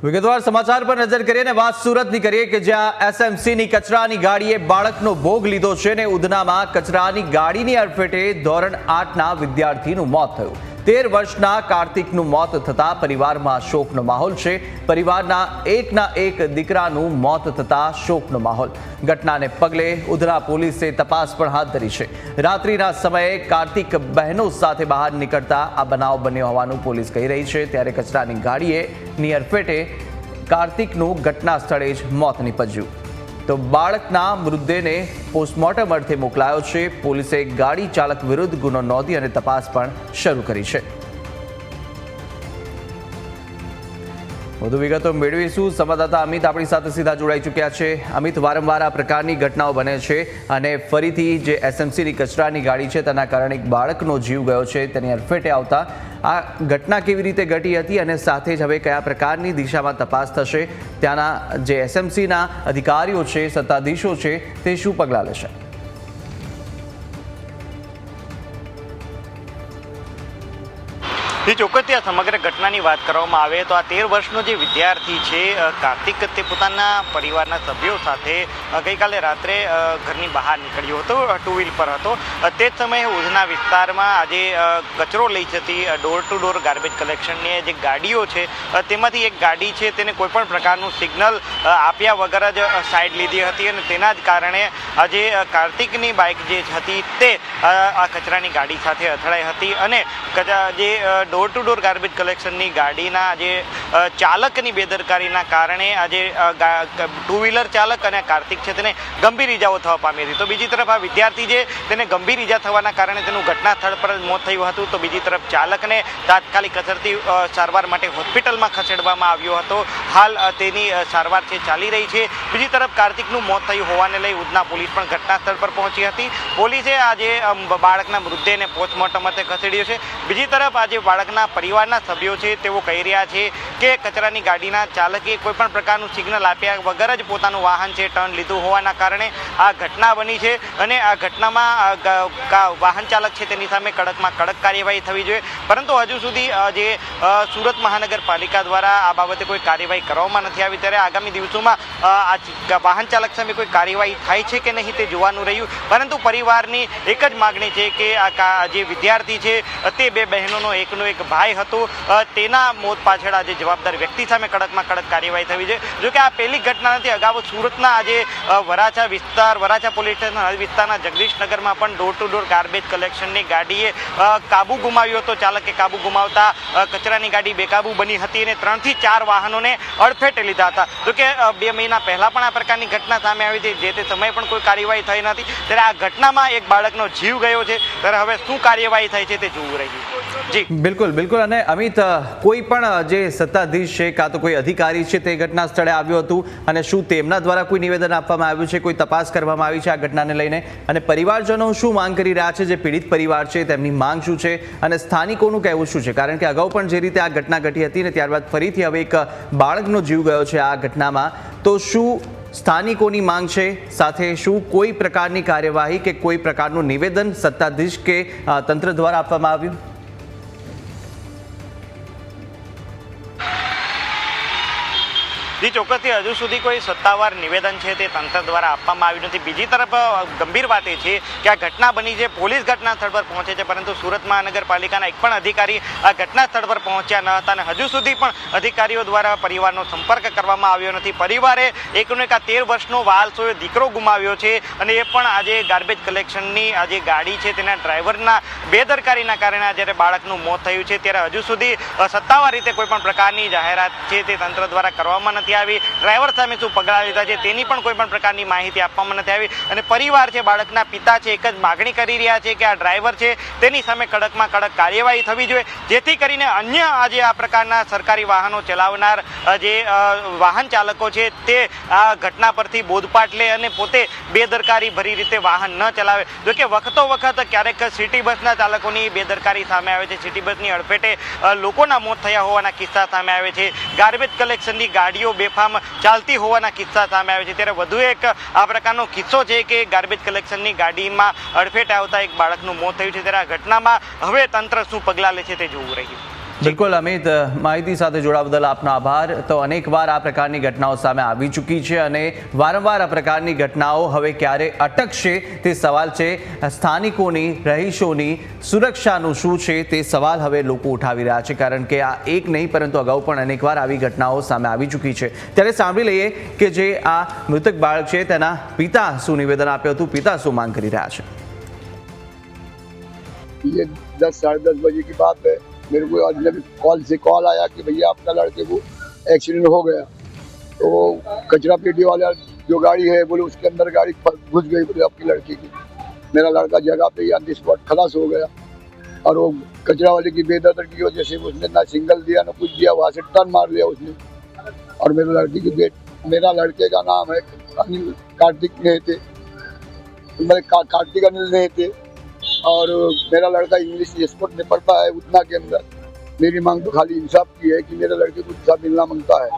વિગતવાર સમાચાર પર નજર કરીએ ને વાત સુરતની કરીએ કે જ્યાં એસએમસીની કચરાની ગાડીએ બાળકનો ભોગ લીધો છે ને ઉધનામાં કચરાની ગાડીની અડફેટે ધોરણ 8ના વિદ્યાર્થીનું મોત થયું। 13 વર્ષના કાર્તિકનું મોત થતા પરિવારમાં શોકનો માહોલ છે। પરિવારના એકના એક દીકરાનું મોત થતા શોકનો માહોલ। ઘટનાને પગલે ઉધના પોલીસે તપાસ પણ હાથ ધરી છે। રાત્રિના સમયે કાર્તિક બહેનો સાથે બહાર નીકળતા આ બનાવ બન્યો હોવાનું પોલીસ કહી રહી છે। ત્યારે કચરાની ગાડીએ અડફેટે કાર્તિકનું ઘટના સ્થળે જ મોત નીપજ્યું તો બાળકના મૃતદેહને પોસ્ટમોર્ટમ અર્થે મોકલાયો છે। પોલીસે ગાડી ચાલક વિરુદ્ધ ગુનો નોંધી અને તપાસ પણ શરૂ કરી છે। વધુ વિગતો મેળવીશું। સંવાદદાતા અમિત આપણી સાથે સીધા જોડાઈ ચૂક્યા છે। અમિત, વારંવાર આ પ્રકારની ઘટનાઓ બને છે અને ફરીથી જે એસએમસીની કચરાની ગાડી છે તેના કારણે એક બાળકનો જીવ ગયો છે, તેની અડફેટે આવતા આ ઘટના કેવી રીતે ઘટી હતી અને સાથે જ હવે કયા પ્રકારની દિશામાં તપાસ થશે? ત્યાંના જે એસએમસીના અધિકારીઓ છે, સત્તાધીશો છે, તે શું પગલાં લેશે? ચોક્કસથી આ સમગ્ર ઘટનાની વાત કરવામાં આવે તો આ 13 વર્ષનો જે વિદ્યાર્થી છે કાર્તિક, તે પોતાના પરિવારના સભ્યો સાથે ગઈકાલે રાત્રે ઘરની બહાર નીકળ્યો હતો, ટુ વ્હીલ પર હતો। તે જ સમયે ઉધના વિસ્તારમાં આજે કચરો લઈ જતી ડોર ટુ ડોર ગાર્બેજ કલેક્શનની જે ગાડીઓ છે તેમાંથી એક ગાડી છે તેને કોઈપણ પ્રકારનું સિગ્નલ આપ્યા વગર જ સાઈડ લીધી હતી અને તેના જ કારણે આજે કાર્તિકની બાઇક જે હતી તે આ કચરાની ગાડી સાથે અથડાઈ હતી અને જે ડોર ટુ ડોર ગાર્બેજ કલેક્શનની ગાડીના જે ચાલકની બેદરકારીના કારણે આજે ટુ વ્હીલર ચાલક અને કાર્તિક છે તેને ગંભીર ઇજાઓ થવા પામી હતી। તો બીજી તરફ આ વિદ્યાર્થી છે તેને ગંભીર ઇજા થવાના કારણે તેનું ઘટના સ્થળ પર જ મોત થયું હતું। તો બીજી તરફ ચાલકને તાત્કાલિક અસરથી સારવાર માટે હોસ્પિટલમાં ખસેડવામાં આવ્યો હતો। હાલ તેની સારવાર છે ચાલી રહી છે। બીજી તરફ કાર્તિકનું મોત થયું હોવાને લઈ ઉધના પોલીસ પણ ઘટના સ્થળ પર પહોંચી હતી। પોલીસે આજે બાળકના મૃતદેહને પોસ્ટમોર્ટમ માટે ખસેડ્યો છે। બીજી તરફ આજે બાળકના પરિવારના સભ્યો છે તેઓ કહી રહ્યા છે કે કચરાની ગાડીના ચાલકે કોઈપણ પ્રકારનું સિગ્નલ આપ્યા વગર જ પોતાનું વાહન છે ટર્ન લીધું હોવાના કારણે આ ઘટના બની છે અને આ ઘટનામાં વાહન ચાલક છે તેની સામે કડકમાં કડક કાર્યવાહી થવી જોઈએ। પરંતુ હજુ સુધી જે સુરત મહાનગરપાલિકા દ્વારા આ બાબતે કોઈ કાર્યવાહી કરવામાં નથી આવી। ત્યારે આગામી દિવસોમાં આ વાહન ચાલક સામે કોઈ કાર્યવાહી થાય છે કે નહીં તે જોવાનું રહ્યું। પરંતુ પરિવારની એક જ માગણી છે કે આ જે વિદ્યાર્થી છે તે બે બહેનોનો એકનો એક ભાઈ હતો, તેના મોત પાછળ આજે જવાબદાર વ્યક્તિ સામે કડકમાં કડક કાર્યવાહી થવી છે। જો કે આ પહેલી ઘટના નથી, અગાઉ સુરતના આજે વરાછા પોલીસ સ્ટેશન વિસ્તારના જગદીશનગરમાં પણ ડોર ટુ ડોર ગાર્બેજ કલેક્શનની ગાડીએ કાબુ ગુમાવ્યો હતો। ચાલકે કાબુ ગુમાવતા કચરાની ગાડી બેકાબુ બની હતી અને 3 થી 4 વાહનોને અડફેટે લીધા હતા। જો કે 2 મહિના પહેલા પણ આ પ્રકારની ઘટના સામે આવી હતી, જે તે સમયે પણ કોઈ કાર્યવાહી થઈ નથી। ત્યારે આ ઘટનામાં એક બાળકનો જીવ ગયો છે। ત્યારે હવે શું કાર્યવાહી થાય છે તે જોવું રહ્યું। જી બિલકુલ બિલકુલ। અને અમિત, કોઈ પણ જે સત્તાધીશ છે કાં તો કોઈ અધિકારી છે તે ઘટના સ્થળે આવ્યું હતું અને શું તેમના દ્વારા કોઈ નિવેદન આપવામાં આવ્યું છે, કોઈ તપાસ કરવામાં આવી છે આ ઘટનાને લઈને? અને પરિવારજનો શું માંગ કરી રહ્યા છે? જે પીડિત પરિવાર છે તેમની માંગ શું છે અને સ્થાનિકોનું કહેવું શું છે? કારણ કે અગાઉ પણ જે રીતે આ ઘટના ઘટી હતી ને ત્યારબાદ ફરીથી હવે એક બાળકનો જીવ ગયો છે આ ઘટનામાં, તો શું સ્થાનિકોની માંગ છે? સાથે શું કોઈ પ્રકારની કાર્યવાહી કે કોઈ પ્રકારનું નિવેદન સત્તાધીશ કે તંત્ર દ્વારા આપવામાં આવ્યું? જી ચોક્કસથી હજુ સુધી કોઈ સત્તાવાર નિવેદન છે તે તંત્ર દ્વારા આપવામાં આવ્યું નથી। બીજી તરફ ગંભીર વાત એ છે કે આ ઘટના બની છે, પોલીસ ઘટના સ્થળ પર પહોંચે છે, પરંતુ સુરત મહાનગરપાલિકાના એક પણ અધિકારી આ ઘટના સ્થળ પર પહોંચ્યા ન હતા અને હજુ સુધી પણ અધિકારીઓ દ્વારા પરિવારનો સંપર્ક કરવામાં આવ્યો નથી। પરિવારે એકનો એક આ 13 વર્ષનો વાલસોયો દીકરો ગુમાવ્યો છે અને એ પણ આજે ગાર્બેજ કલેક્શનની આ જે ગાડી છે તેના ડ્રાઈવરના બેદરકારીના કારણે જ્યારે બાળકનું મોત થયું છે। ત્યારે હજુ સુધી સત્તાવાર રીતે કોઈ પણ પ્રકારની જાહેરાત છે તે તંત્ર દ્વારા કરવામાં નથી આવી। ડ્રાઈવર સામે શું પગલાં લીધા છે તેની પણ કોઈ પણ પ્રકારની માહિતી આપવામાં નથી આવી અને પરિવાર છે, બાળકના પિતા છે, એક જ માગણી કરી રહ્યા છે કે આ ડ્રાઈવર છે તેની સામે કડકમાં કડક કાર્યવાહી થવી જોઈએ, જેથી કરીને અન્ય આજે આ પ્રકારના સરકારી વાહનો ચલાવનાર જે વાહન ચાલકો છે તે આ ઘટના પરથી બોધપાઠ લે અને પોતે બેદરકારી ભરી રીતે વાહન ન ચલાવે। જો કે વખતો વખત ક્યારેક સિટી બસના ચાલકોની બેદરકારી સામે આવે છે, સિટી બસની અડફેટે લોકોના મોત થયા હોવાના કિસ્સા સામે આવે છે, ગાર્બેજ કલેક્શનની ગાડીઓ બેફામ ચાલતી હોવાના કિસ્સા સામે આવે છે। ત્યારે વધુ એક આ પ્રકારનો કિસ્સો છે કે ગાર્બેજ કલેક્શનની ગાડીમાં અડફેટે આવતા એક બાળકનું મોત થયું છે। ત્યારે આ ઘટનામાં હવે તંત્ર શું પગલાં લે છે તે જોવું રહ્યું। બિલકુલ અમિત, માહિતી સાથે જોડાવા બદલ આપનો આભાર. તો અનેકવાર આ પ્રકારની ઘટનાઓ સામે આવી ચૂકી છે અને વારંવાર આ પ્રકારની ઘટનાઓ હવે ક્યારે અટકશે તે સવાલ છે. સ્થાનિકોની, રહીશોની સુરક્ષાનું શું છે તે સવાલ હવે લોકો ઉઠાવી રહ્યા છે, કારણ કે આ એક નહીં પરંતુ અગાઉ પણ અનેકવાર આવી ઘટનાઓ સામે આવી ચૂકી છે. ત્યારે સાંભળી લઈએ કે જે આ મૃતક બાળક છે તેના પિતા શું નિવેદન આપ્યું હતું, પિતા શું માંગ કરી રહ્યા છે. ये 10 साढ़े 10 बजे की बात है. मेरे को अजनबी कॉल आया कि भैया आपका लड़के को एक्सीडेंट हो गया. तो कचरा पेटी वाला जो गाड़ी है बोले उसके अंदर गाड़ी घुस गई बोले आपकी लड़की की. मेरा लड़का जगह पे ही ऑन द स्पॉट खलास हो गया. और वो कचरा वाले की बेदर्दी की वजह से उसने ना सिग्नल दिया ना कुछ दिया, वहाँ से टर्न मार लिया उसने. और मेरा लड़के का नाम है अनिल कार्तिक नेहते, कार्तिक अनिल नेहते. और मेरा लड़का इंग्लिश एक्सपोर्ट में पढ़ता है. उतना के अंदर मेरी मांग तो खाली इंसाफ की है कि मेरे लड़के को इंसाफ मिलना मांगता है.